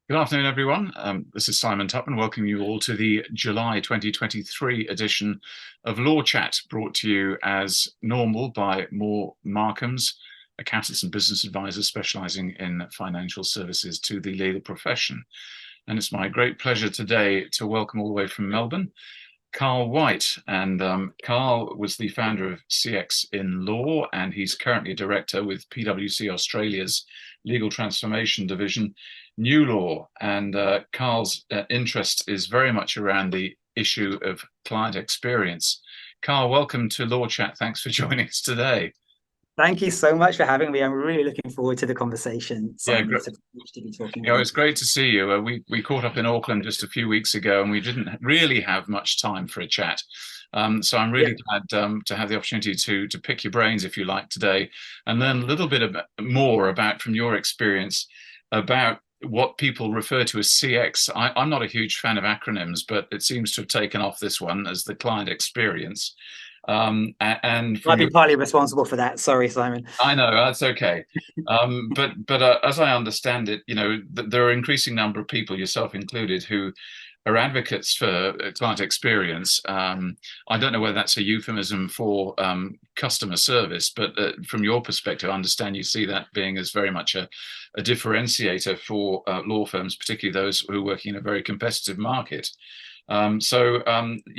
Good afternoon, everyone. This is Simon Tupman, welcoming you all to the July 2023 edition of Law Chat, brought to you as normal by Moore Markhams, accountants and business advisors specializing in financial services to the legal profession. And it's my great pleasure today to welcome all the way from Melbourne, Carl White. And Carl was the founder of CX in Law, and he's currently a director with PwC Australia's Legal Transformation Division, New Law. And Carl's interest is very much around the issue of client experience. Carl, welcome to Law Chat. Thanks for joining us today. Thank you so much for having me. I'm really looking forward to the conversation, Yeah, Simon. It's a privilege to be talking you with know, you. it's great to see you. We caught up in Auckland just a few weeks ago, and we didn't really have much time for a chat. So I'm Yeah. really glad to have the opportunity to pick your brains, if you like, today, and learn a little bit more about from your experience about what people refer to as CX. I'm not a huge fan of acronyms, but it seems to have taken off this one as the client experience. And from I've your been partly responsible for that. Sorry, Simon. I know that's okay, but as I understand it, you know, there are an increasing number of people, yourself included, who are advocates for client experience. I don't know whether that's a euphemism for customer service, but from your perspective, I understand you see that being as very much a differentiator for law firms, particularly those who are working in a very competitive market. You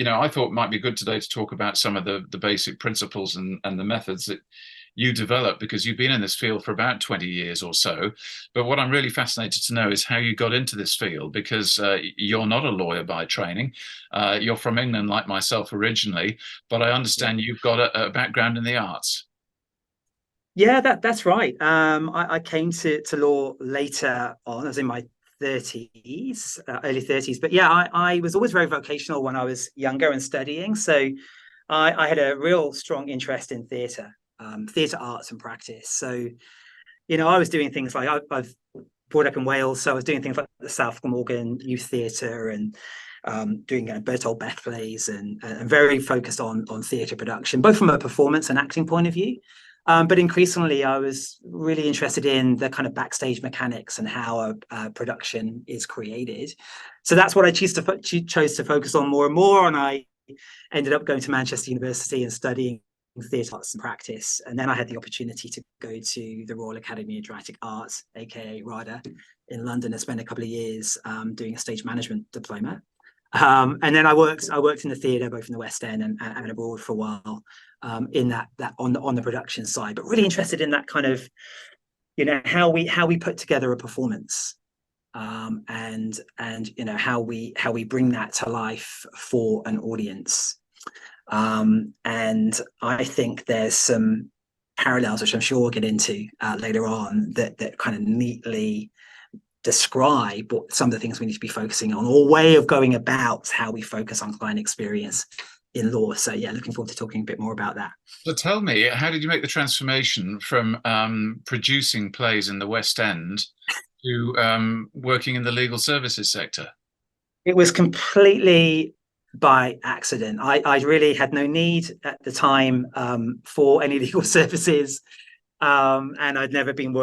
know, I thought it might be good today to talk about some of the basic principles and the methods that you develop, because you've been in this field for about 20 years or so. But what I'm really fascinated to know is how you got into this field, because you're not a lawyer by training. You're from England, like myself originally, but I Yeah, understand you've got a background in the arts. yeah, that's right. I came to law later on. I was in my 30s, early 30s. But yeah, I was always very vocational when I was younger and studying. So I had a real strong interest in theatre arts and practice. So, I was doing things like I've brought up in Wales, so I was doing things like the South Glamorgan Youth Theatre and doing Bertolt Brecht plays and very focused on theatre production, both from a performance and acting point of view. But increasingly, I was really interested in the kind of backstage mechanics and how a production is created. So that's what I chose to focus on more and more. And I ended up going to Manchester University and studying theatre arts and practice. And then I had the opportunity to go to the Royal Academy of Dramatic Arts, aka RADA, in London, and spend a couple of years doing a stage management diploma. And then I worked in the theatre, both in the West End and abroad for a while, in that on the production side, but really interested in that kind of, how we put together a performance, and how we bring that to life for an audience. And I think there's some parallels, which I'm sure we'll get into later on, that kind of neatly describe what some of the things we need to be focusing on, or way of going about how we focus on client experience in law. So yeah, looking forward to talking a bit more about that. So tell me, how did you make the transformation from producing plays in the West End to working in the legal services sector? It was completely by accident. I really had no need at the time for any legal services, and I hadn't been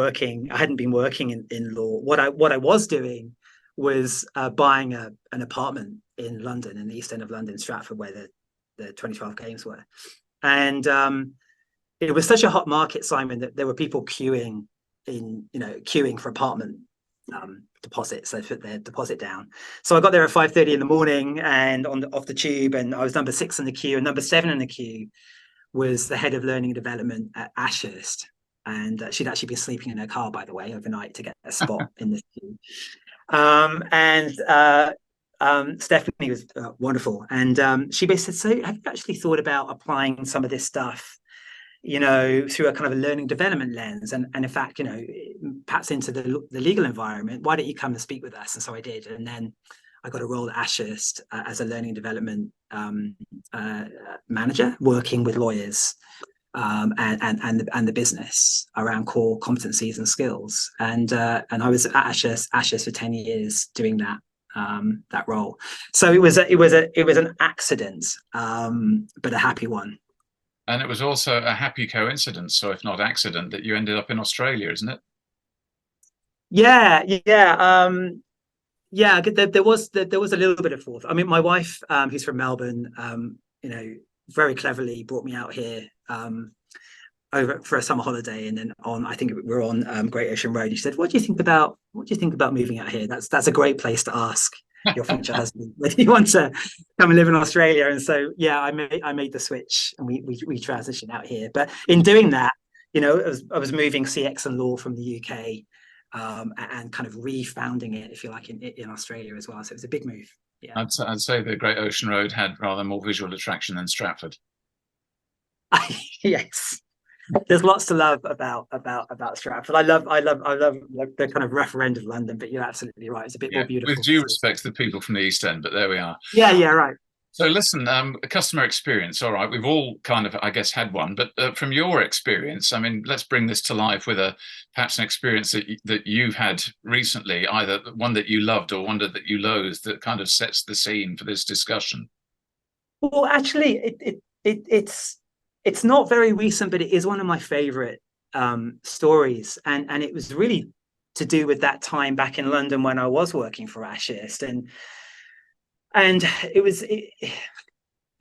working in law. What I was doing was buying an apartment in London, in the East End of London, Stratford, where the 2012 games were. And it was such a hot market, Simon, that there were people queuing for apartment deposits. So they put their deposit down. So I got there at 5:30 in the morning and off the tube, and I was number 6 in the queue, and number 7 in the queue was the head of learning and development at Ashurst. And she'd actually been sleeping in her car, by the way, overnight to get a spot in the queue. Stephanie was wonderful. And she basically said, so have you actually thought about applying some of this stuff, through a kind of a learning development lens, and in fact, perhaps into the legal environment? Why don't you come and speak with us? And so I did. And then I got a role at Ashurst as a learning development manager, working with lawyers and the business around core competencies and skills. And I was at Ashurst for 10 years doing that role. So it was an accident, but a happy one. And it was also a happy coincidence, so if not accident, that you ended up in Australia, isn't it? Yeah, yeah. Yeah, there was a little bit of forth. I mean, my wife, who's from Melbourne, very cleverly brought me out here over for a summer holiday, and then I think we were on Great Ocean Road. She said, "What do you think about moving out here? That's a great place to ask your future husband whether you want to come and live in Australia." And so, yeah, I made the switch, and we transitioned out here. But in doing that, I was moving CX and law from the UK, and kind of refounding it, if you like, in Australia as well. So it was a big move. Yeah. I'd say the Great Ocean Road had rather more visual attraction than Stratford. Yes. There's lots to love about Stratford. I love the kind of rough end of London, but you're absolutely right. It's a bit more Yeah, with beautiful. due respect to the people from the East End, but there we are. Yeah, yeah, right. So listen, customer experience. All right, we've all kind of, I guess, had one. But from your experience, I mean, let's bring this to life with perhaps an experience that you've had recently, either one that you loved or one that you loathed, that kind of sets the scene for this discussion. Well, actually, it's not very recent, but it is one of my favorite stories, and it was really to do with that time back in London when I was working for Ashurst, and it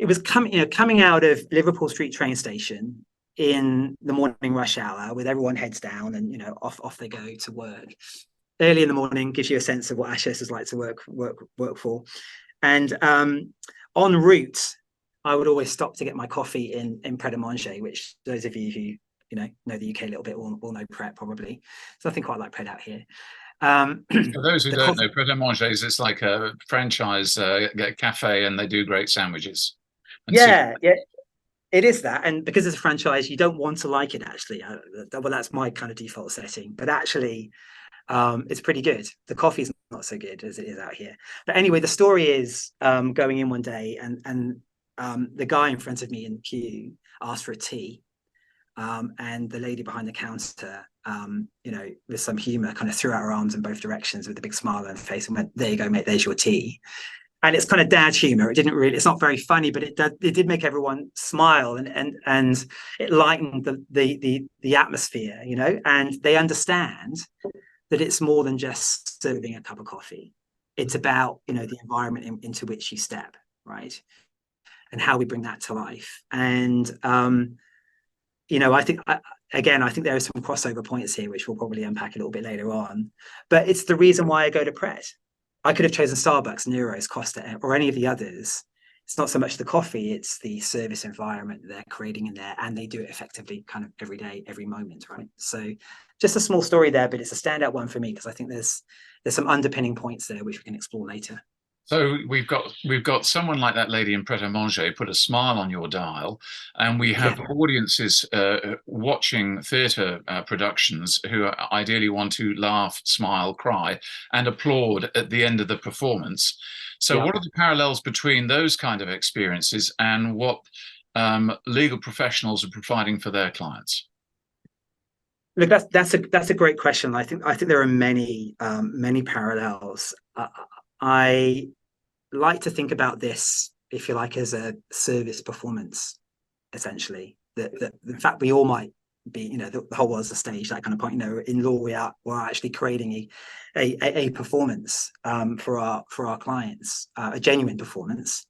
was coming out of Liverpool Street train station in the morning rush hour with everyone heads down, and off they go to work early in the morning. Gives you a sense of what Ashurst is like to work for. And en route, I would always stop to get my coffee in Pret a Manger, which those of you who know the UK a little bit will know Pret probably. There's nothing quite like Pret out here. For those who The don't coffee, know, Pret a Manger is it's like a franchise cafe, and they do great sandwiches. And so, yeah, yeah, it is that. And because it's a franchise, you don't want to like it actually. Well, that's my kind of default setting. But actually, it's pretty good. The coffee's not so good as it is out here. But anyway, the story is going in one day, and the guy in front of me in the queue asked for a tea, and the lady behind the counter, with some humor, kind of threw out her arms in both directions with a big smile on her face and went, "There you go, mate. There's your tea." And it's kind of dad humor. It's not very funny, but it did make everyone smile, and it lightened the atmosphere, and they understand that it's more than just serving a cup of coffee. It's about, the environment into which you step, right? And how we bring that to life. And, I think, again, I think there are some crossover points here, which we'll probably unpack a little bit later on. But it's the reason why I go to Pret. I could have chosen Starbucks, Nero's, Costa, or any of the others. It's not so much the coffee, it's the service environment they're creating in there, and they do it effectively kind of every day, every moment, right? So just a small story there, but it's a standout one for me because I think there's some underpinning points there which we can explore later. so we've got someone like that lady in Pret a Manger put a smile on your dial, and we have Yeah, audiences watching theatre productions who ideally want to laugh, smile, cry, and applaud at the end of the performance. So, yeah. what are the parallels between those kind of experiences and what legal professionals are providing for their clients? Look, that's a great question. I think there are many parallels. I like to think about this, if you like, as a service performance, essentially. That in fact we all might be, the whole world's a stage, that kind of point. In law we're actually creating a performance for our clients, a genuine performance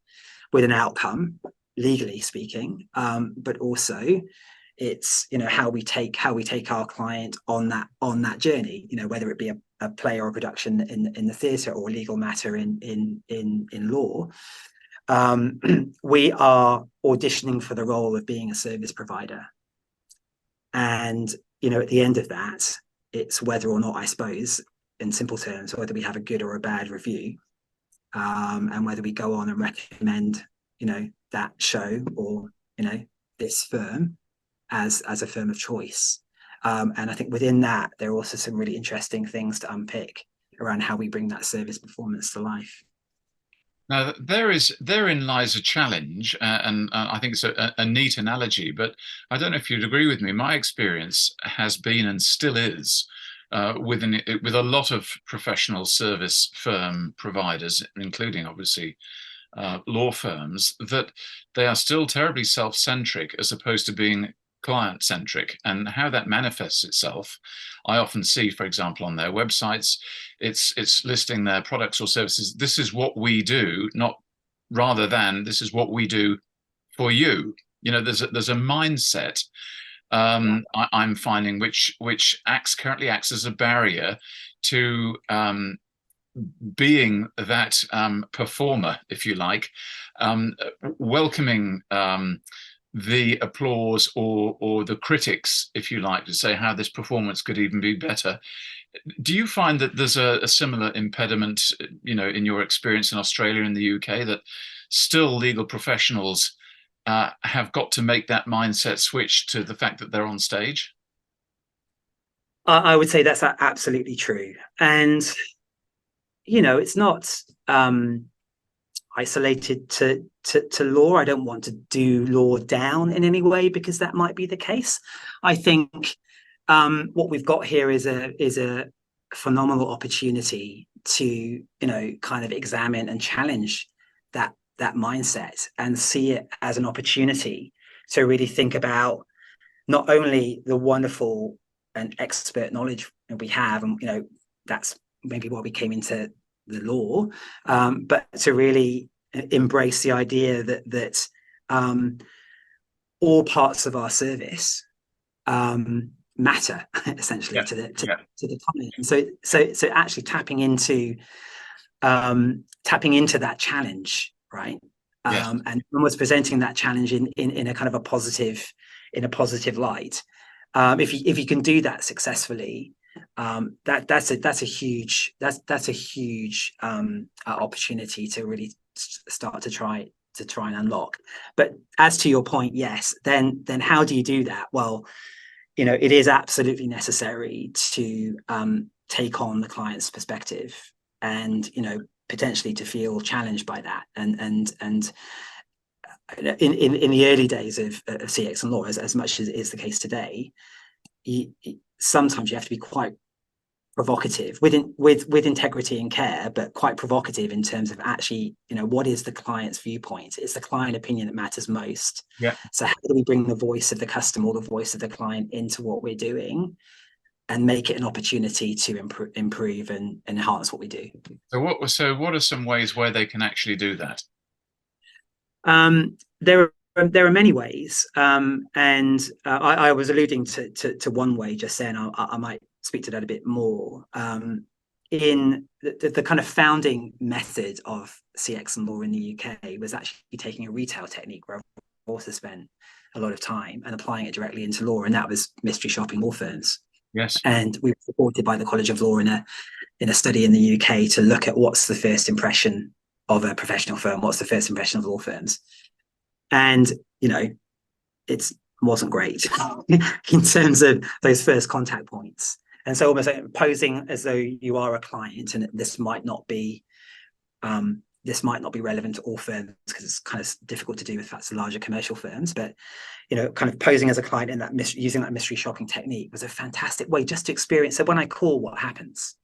with an outcome, legally speaking, but also it's how we take our client on that journey, whether it be a play or a production in the theatre or a legal matter in law. We are auditioning for the role of being a service provider, and at the end of that, it's whether or not, I suppose, in simple terms, whether we have a good or a bad review, and whether we go on and recommend that show or this firm as a firm of choice. And I think within that, there are also some really interesting things to unpick around how we bring that service performance to life. Now, therein lies a challenge, and I think it's a neat analogy. But I don't know if you'd agree with me. My experience has been and still is with a lot of professional service firm providers, including obviously law firms, that they are still terribly self-centric as opposed to being client centric, and how that manifests itself. I often see, for example, on their websites, it's listing their products or services. This is what we do, not rather than this is what we do for you. There's a mindset I'm finding which currently acts as a barrier to being that performer, if you like, welcoming the applause or the critics, if you like, to say how this performance could even be better. Do you find that there's a similar impediment, in your experience in Australia and the UK, that still legal professionals have got to make that mindset switch to the fact that they're on stage? I would say that's absolutely true. And, it's not isolated to law. I don't want to do law down in any way because that might be the case. I think what we've got here is a phenomenal opportunity to kind of examine and challenge that mindset and see it as an opportunity to really think about not only the wonderful and expert knowledge we have, and that's maybe why we came into the law, but to really embrace the idea that all parts of our service matter essentially to the client. And so actually tapping into that challenge, right? And almost presenting that challenge in a kind of a positive light. If you can do that successfully, that's a huge opportunity to really start to try and unlock. But as to your point, yes, then how do you do that? Well, it is absolutely necessary to take on the client's perspective and potentially to feel challenged by that. And in the early days of CX and law, as much as is the case today, sometimes you have to be quite provocative with integrity and care, but quite provocative in terms of actually, what is the client's viewpoint? It's the client opinion that matters most. Yeah. So how do we bring the voice of the customer or the voice of the client into what we're doing and make it an opportunity to improve and enhance what we do? So what are some ways where they can actually do that? There are many ways, and I was alluding to one way just then. I might speak to that a bit more. In the kind of founding method of CX and law in the UK was actually taking a retail technique where I've also spent a lot of time and applying it directly into law, and that was mystery shopping law firms. Yes. And we were supported by the College of Law in a study in the UK to look at what's the first impression of a professional firm, what's the first impression of law firms. And, it wasn't great in terms of those first contact points. And so almost like posing as though you are a client and this might not be relevant to all firms because it's kind of difficult to do with that's larger commercial firms. But, kind of posing as a client in that using that mystery shopping technique was a fantastic way just to experience. So when I call, what happens?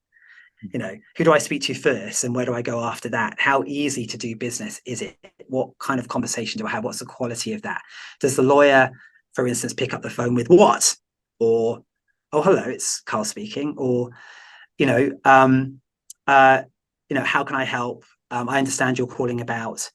Who do I speak to first and where do I go after that? How easy to do business is it? What kind of conversation do I have? What's the quality of that? Does the lawyer, for instance, pick up the phone with what? Or, oh, hello, it's Carl speaking. Or, how can I help? I understand you're calling about.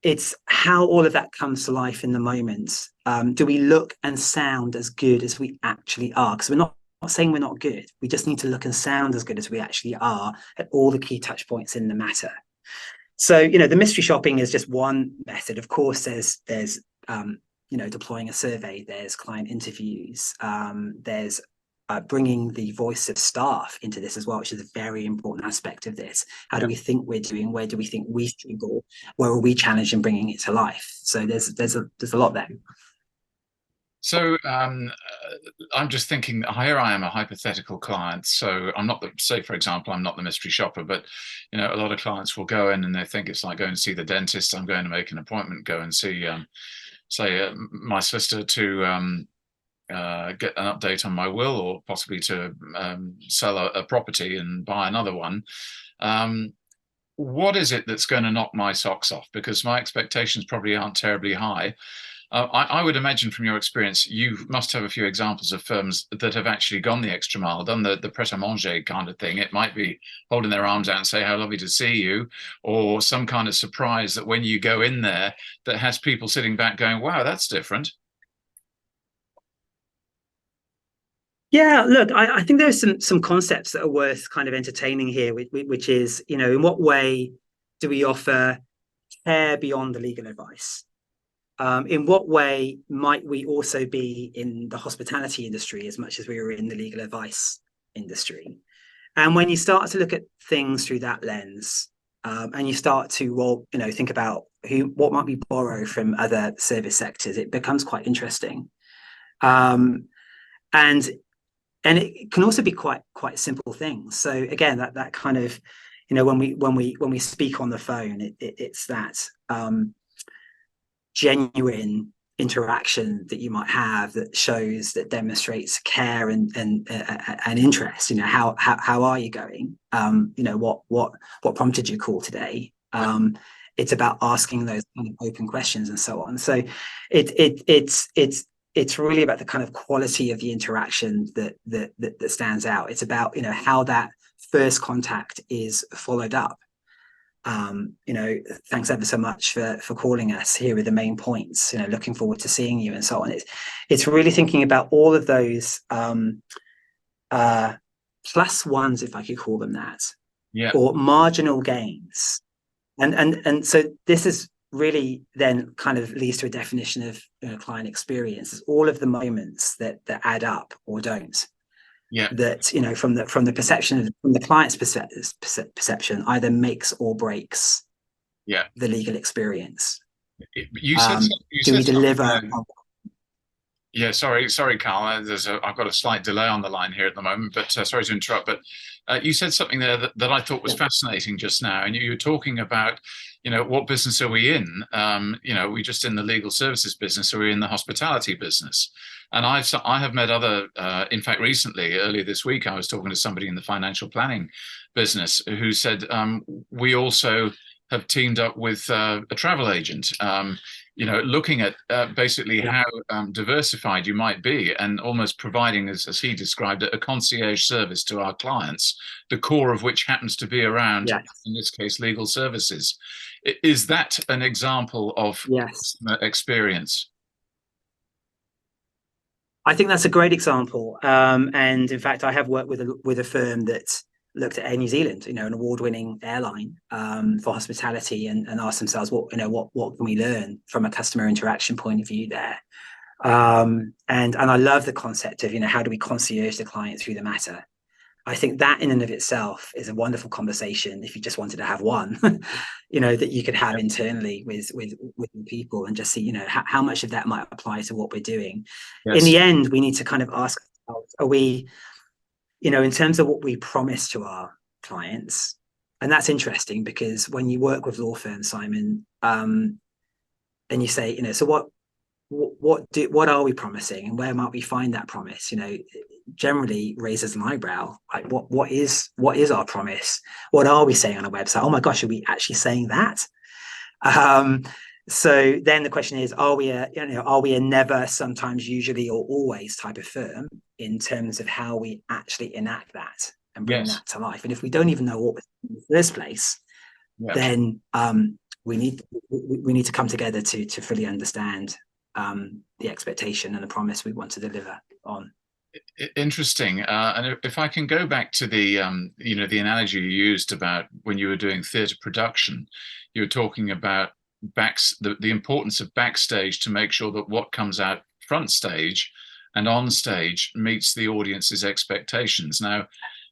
It's how all of that comes to life in the moment. Do we look and sound as good as we actually are? Because we're not saying we're not good. We just need to look and sound as good as we actually are at all the key touch points in the matter. So, the mystery shopping is just one method. Of course, there's deploying a survey, there's client interviews, there's bringing the voice of staff into this as well, which is a very important aspect of this. How do we think we're doing? Where do we think we struggle? Where are we challenged in bringing it to life? So there's a lot there. So I'm just thinking, here I am, a hypothetical client. So I'm not say, for example, I'm not the mystery shopper, but a lot of clients will go in and they think it's like going to see the dentist. I'm going to make an appointment, go and see, say, my solicitor to get an update on my will, or possibly to sell a property and buy another one. What is it that's going to knock my socks off? Because my expectations probably aren't terribly high. I would imagine from your experience, you must have a few examples of firms that have actually gone the extra mile, done the pret-a-manger kind of thing. It might be holding their arms out and say, how lovely to see you, or some kind of surprise that when you go in there, that has people sitting back going, wow, that's different. Yeah, look, I think there's some concepts that are worth kind of entertaining here, which is, in what way do we offer care beyond the legal advice? In what way might we also be in the hospitality industry as much as we were in the legal advice industry? And when you start to look at things through that lens, and you start to, think about what might we borrow from other service sectors, it becomes quite interesting. And it can also be quite simple things. So again, that kind of, when we speak on the phone, it's that genuine interaction that you might have that demonstrates care and interest. How are you going? What prompted your call today? It's about asking those kind of open questions and so on. So it's really about the kind of quality of the interaction that stands out. It's about how that first contact is followed up. Thanks ever so much for calling us. Here are the main points. Looking forward to seeing you and so on. It's really thinking about all of those plus ones, if I could call them that, or marginal gains. And so this is really then kind of leads to a definition of client experience. It's all of the moments that add up or don't. Yeah. That from the perception from the client's perception either makes or breaks. Yeah. The legal experience. You said do we deliver? Yeah, sorry, Carl. I've got a slight delay on the line here at the moment, but sorry to interrupt. But you said something there that I thought was fascinating just now, and you were talking about, what business are we in? We just in the legal services business, or we're in the hospitality business. And I have met other, in fact, recently, earlier this week, I was talking to somebody in the financial planning business who said we also have teamed up with a travel agent. Looking at basically how diversified you might be, and almost providing, as he described it, a concierge service to our clients, the core of which happens to be around, in this case, legal services. Is that an example of experience? I think that's a great example. And in fact, I have worked with a firm that looked at Air New Zealand, an award-winning airline for hospitality, and asked themselves, what can we learn from a customer interaction point of view there? And I love the concept of, how do we concierge the client through the matter? I think that in and of itself is a wonderful conversation if you just wanted to have one, that you could have internally with people and just see, how much of that might apply to what we're doing. Yes. In the end, we need to kind of ask ourselves, are we, in terms of what we promise to our clients, and that's interesting because when you work with law firms, Simon, and you say, so what are we promising and where might we find that promise? Generally raises an eyebrow. Like what is our promise? What are we saying on a website? Oh my gosh, are we actually saying that? So then the question is, are we a never, sometimes, usually, or always type of firm in terms of how we actually enact that and bring that to life? And if we don't even know what was in the first place, then we need to come together to fully understand the expectation and the promise we want to deliver on. Interesting. And if I can go back to the the analogy you used about when you were doing theatre production, you were talking about the importance of backstage to make sure that what comes out front stage and on stage meets the audience's expectations. Now,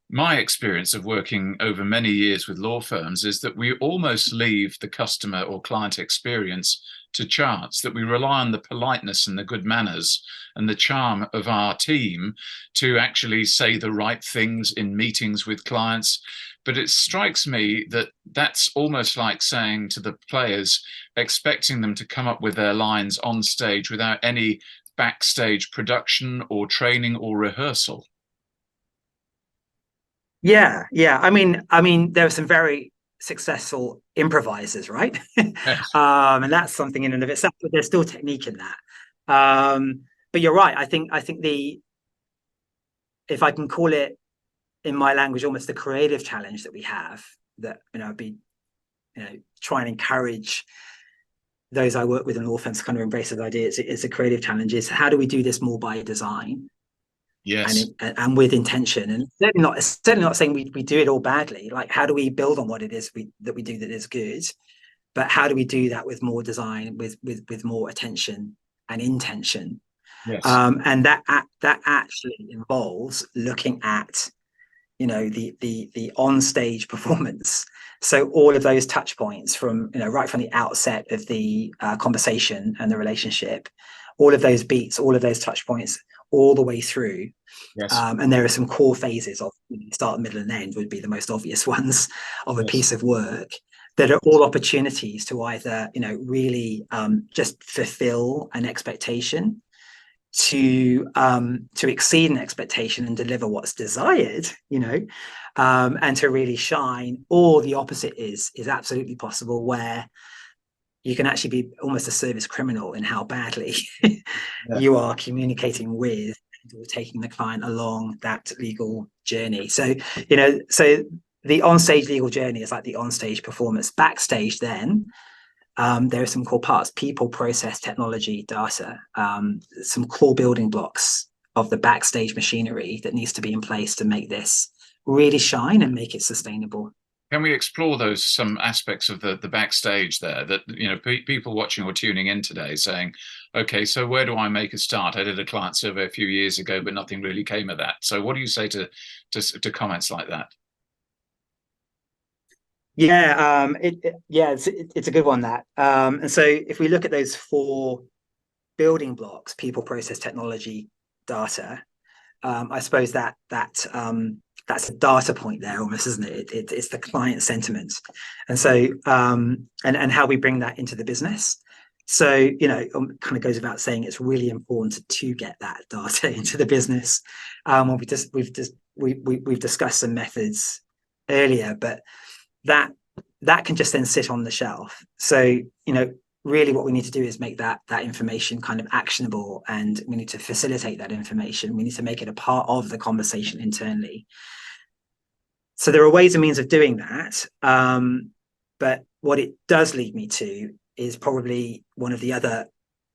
my experience of working over many years with law firms is that we almost leave the customer or client experience to chance, that we rely on the politeness and the good manners and the charm of our team to actually say the right things in meetings with clients. But it strikes me that that's almost like saying to the players, expecting them to come up with their lines on stage without any backstage production or training or rehearsal. Yeah. I mean, there are some very successful improvisers, right? Yes. And that's something in and of itself, but there's still technique in that. But you're right. I think if I can call it in my language, almost the creative challenge that we have, that be try and encourage those I work with in law firms to kind of embrace the idea. It's a creative challenge. Is how do we do this more by design Yes. and with intention? And certainly not saying we do it all badly. Like, how do we build on what it is that we do that is good? But how do we do that with more design, with more attention and intention? Yes. And that actually involves looking at the on stage performance. So all of those touch points from right from the outset of the conversation and the relationship, all of those beats, all of those touch points, all the way through. Yes. And there are some core phases of start, middle, and end would be the most obvious ones of a Yes. piece of work that are all opportunities to either really just fulfill an expectation, to exceed an expectation and deliver what's desired, and to really shine. Or the opposite is absolutely possible, where you can actually be almost a service criminal in how badly you are communicating with or taking the client along that legal journey. So the onstage legal journey is like the onstage performance. Backstage, then there are some core parts: people, process, technology, data, some core building blocks of the backstage machinery that needs to be in place to make this really shine and make it sustainable. Can we explore some aspects of the backstage there that people watching or tuning in today saying, okay, so where do I make a start? I did a client survey a few years ago, but nothing really came of that. So what do you say to comments like that? Yeah, it's a good one, that. And so if we look at those four building blocks: people, process, technology, data, I suppose that's a data point there almost, isn't it? It's the client sentiment. And so and how we bring that into the business. So kind of goes without saying, it's really important to get that data into the business. We've discussed some methods earlier, but that can just then sit on the shelf. So really what we need to do is make that information kind of actionable, and we need to facilitate that information. We need to make it a part of the conversation internally. So there are ways and means of doing that, but what it does lead me to is probably one of the other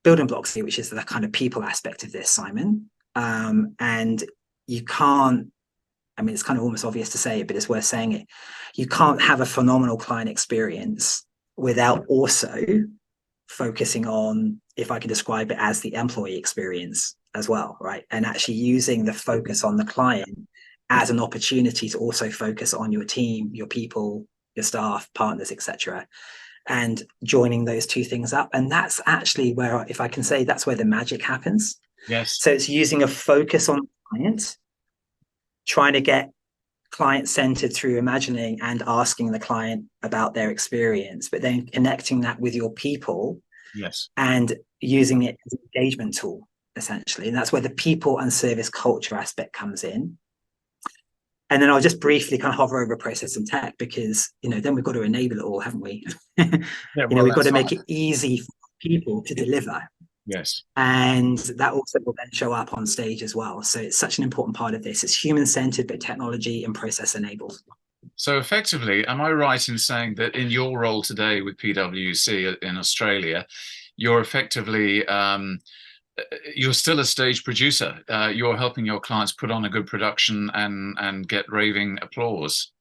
building blocks here, which is the kind of people aspect of this, Simon. And you can't, it's kind of almost obvious to say it, but it's worth saying it. You can't have a phenomenal client experience without also focusing on, if I can describe it as, the employee experience as well, right? And actually using the focus on the client as an opportunity to also focus on your team, your people, your staff, partners, etc., and joining those two things up. And that's actually where, if I can say, that's where the magic happens. Yes. So it's using a focus on the client, trying to get client-centered through imagining and asking the client about their experience, but then connecting that with your people. Yes. And using it as an engagement tool, essentially. And that's where the people and service culture aspect comes in. And then I'll just briefly kind of hover over process and tech, because then we've got to enable it all, haven't we? We've got to make it easy for people to deliver. Yes. And that also will then show up on stage as well. So it's such an important part of this. It's human-centered, but technology and process enabled. So effectively, am I right in saying that in your role today with PwC in Australia, you're effectively you're still a stage producer. You're helping your clients put on a good production and get raving applause.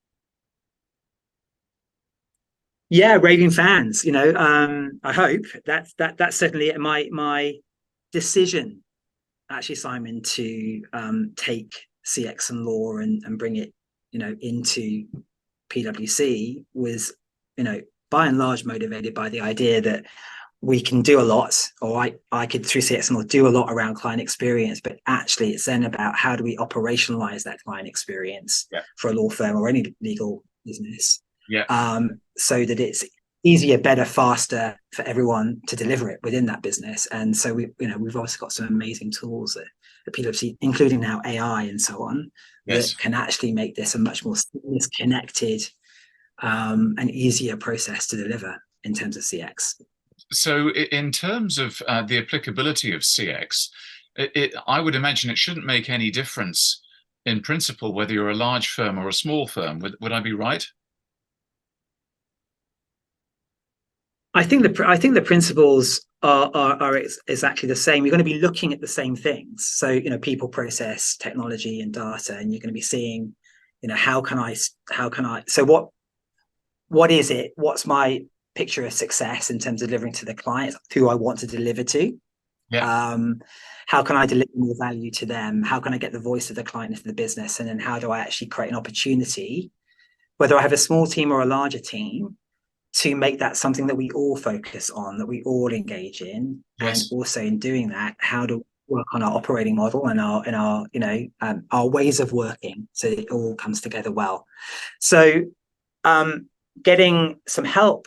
Yeah, raving fans. I hope that's certainly my decision, actually, Simon, to take CX and law and bring it into PwC was by and large motivated by the idea that we can do a lot, or I could, through CX and law, do a lot around client experience, but actually it's then about how do we operationalize that client experience for a law firm or any legal business, so that it's easier, better, faster for everyone to deliver it within that business. And so we've obviously got some amazing tools at PwC, including now AI and so on, that can actually make this a much more seamless, connected an easier process to deliver in terms of CX. So, in terms of the applicability of CX, I would imagine it shouldn't make any difference in principle whether you're a large firm or a small firm. Would I be right? I think the principles are exactly the same. You're going to be looking at the same things. So, people, process, technology, and data, and you're going to be seeing, how can I? So what is it? What's my picture of success in terms of delivering to the clients who I want to deliver to? Yeah. How can I deliver more value to them? How can I get the voice of the client into the business? And then how do I actually create an opportunity, whether I have a small team or a larger team, to make that something that we all focus on, that we all engage in? And Yes. also in doing that, how do we work on our operating model and our ways of working so it all comes together well? So getting some help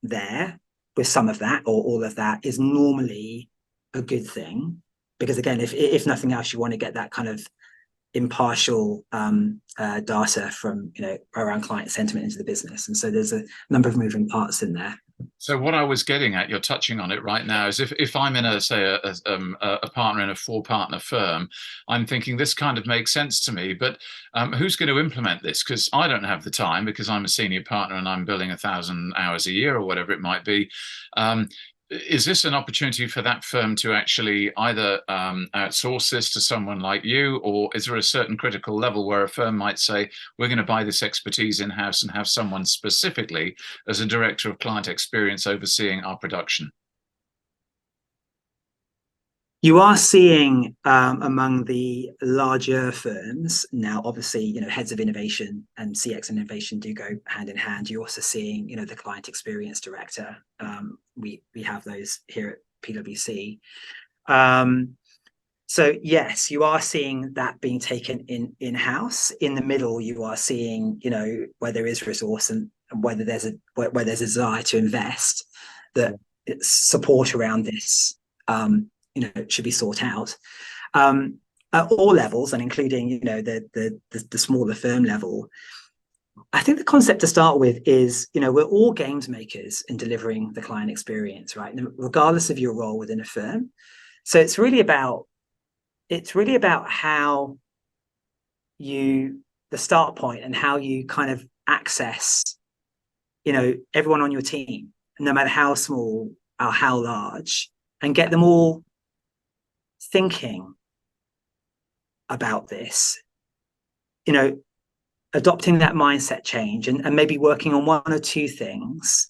there with some of that or all of that is normally a good thing, because again, if nothing else, you want to get that kind of impartial data from around client sentiment into the business. And so there's a number of moving parts in there. So what I was getting at, you're touching on it right now, is if I'm in a partner in a 4-partner firm, I'm thinking this kind of makes sense to me, but who's going to implement this? Because I don't have the time, because I'm a senior partner and I'm billing 1,000 hours a year or whatever it might be. Is this an opportunity for that firm to actually either outsource this to someone like you, or is there a certain critical level where a firm might say, we're going to buy this expertise in-house and have someone specifically as a director of client experience overseeing our production? You are seeing among the larger firms now, obviously, heads of innovation and CX and innovation do go hand in hand. You're also seeing, the client experience director. We have those here at PwC. So yes, you are seeing that being taken in-house. In the middle, you are seeing, where there is resource and whether there's a desire to invest, that support around this should be sought out at all levels, and including the smaller firm level. I think the concept to start with is, we're all games makers in delivering the client experience, right? Regardless of your role within a firm. So it's really about how the start point and how you kind of access, everyone on your team, no matter how small or how large, and get them all thinking about this, adopting that mindset change, and maybe working on one or two things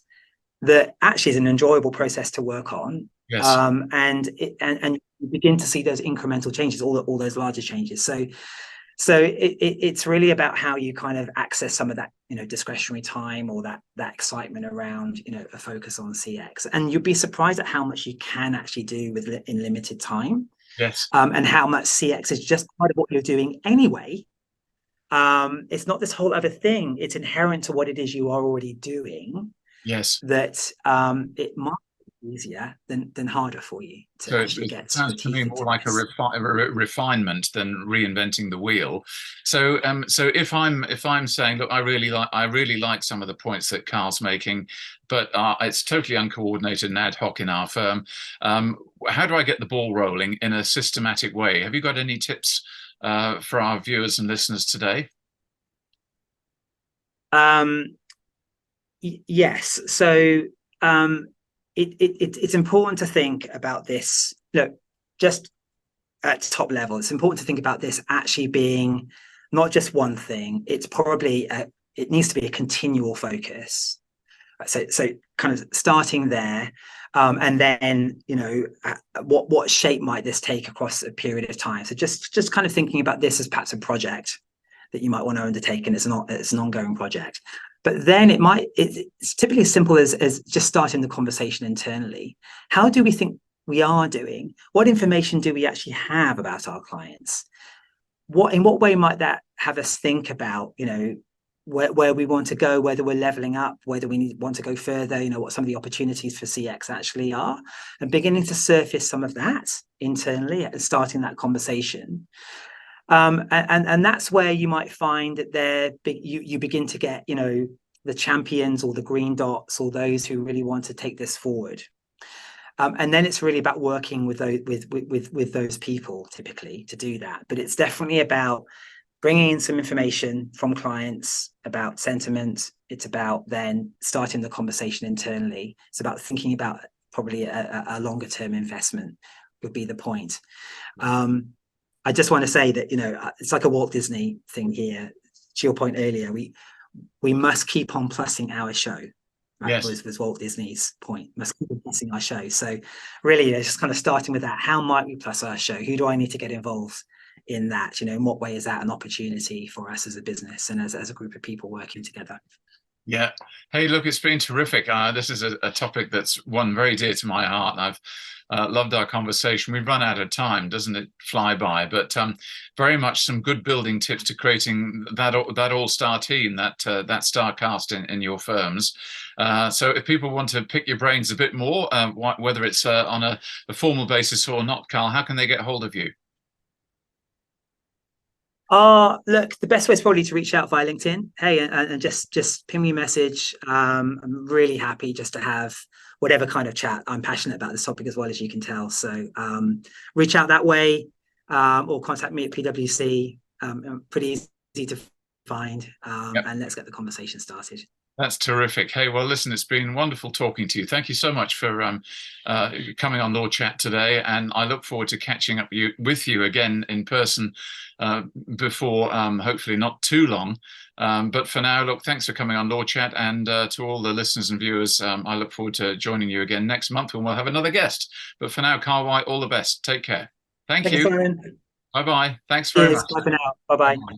that actually is an enjoyable process to work on. Yes. And you begin to see those incremental changes, all those larger changes. So it's really about how you kind of access some of that, discretionary time, or that excitement around, a focus on CX. And you'd be surprised at how much you can actually do in limited time. Yes. And how much CX is just part of what you're doing anyway. It's not this whole other thing. It's inherent to what it is you are already doing. Yes. That it might be easier than harder for you to So actually it get sounds to me more like a refinement than reinventing the wheel. So if I'm saying, look, I really like some of the points that Carl's making, but it's totally uncoordinated and ad hoc in our firm. How do I get the ball rolling in a systematic way? Have you got any tips for our viewers and listeners today? Yes. So it's important to think about this. Look, just at top level, it's important to think about this actually being not just one thing. It's probably it needs to be a continual focus. So kind of starting there, and then what shape might this take across a period of time? So just kind of thinking about this as perhaps a project that you might want to undertake, and it's an ongoing project. But then it's typically as simple as just starting the conversation internally. How do we think we are doing? What information do we actually have about our clients? In what way might that have us think about, where we want to go, whether we're leveling up, whether we want to go further, what some of the opportunities for CX actually are, and beginning to surface some of that internally and starting that conversation. And that's where you might find that you begin to get, the champions or the green dots or those who really want to take this forward. And then it's really about working with those people typically to do that. But it's definitely about bringing in some information from clients about sentiment. It's about then starting the conversation internally. It's about thinking about probably a longer term investment would be the point. I just want to say that, it's like a Walt Disney thing here. To your point earlier, we must keep on plussing our show. Right, yes. was Walt Disney's point. Must keep plussing our show. So really, it's just kind of starting with that. How might we plus our show? Who do I need to get involved in that? In what way is that an opportunity for us as a business and as a group of people working together? Yeah. Hey, look, it's been terrific. This is a topic that's one very dear to my heart. And I've loved our conversation. We've run out of time, doesn't it fly by? But very much some good building tips to creating that all-star team, that star cast in your firms. So if people want to pick your brains a bit more, whether it's on a formal basis or not, Carl, how can they get hold of you? Look, the best way is probably to reach out via LinkedIn. Hey, and just ping me a message. I'm really happy just to have whatever kind of chat. I'm passionate about this topic as well, as you can tell. So reach out that way, or contact me at PwC. Pretty easy to find, Yep. and let's get the conversation started. That's terrific. Hey, well, listen, it's been wonderful talking to you. Thank you so much for coming on Law Chat today, and I look forward to catching up with you again in person before hopefully not too long. But for now, look, thanks for coming on Law Chat, and to all the listeners and viewers, I look forward to joining you again next month when we'll have another guest. But for now, Carl White, all the best. Take care. Thank you. Thanks, Simon. Bye-bye. Thanks very Cheers. much. Bye for now. Bye-bye. Bye-bye.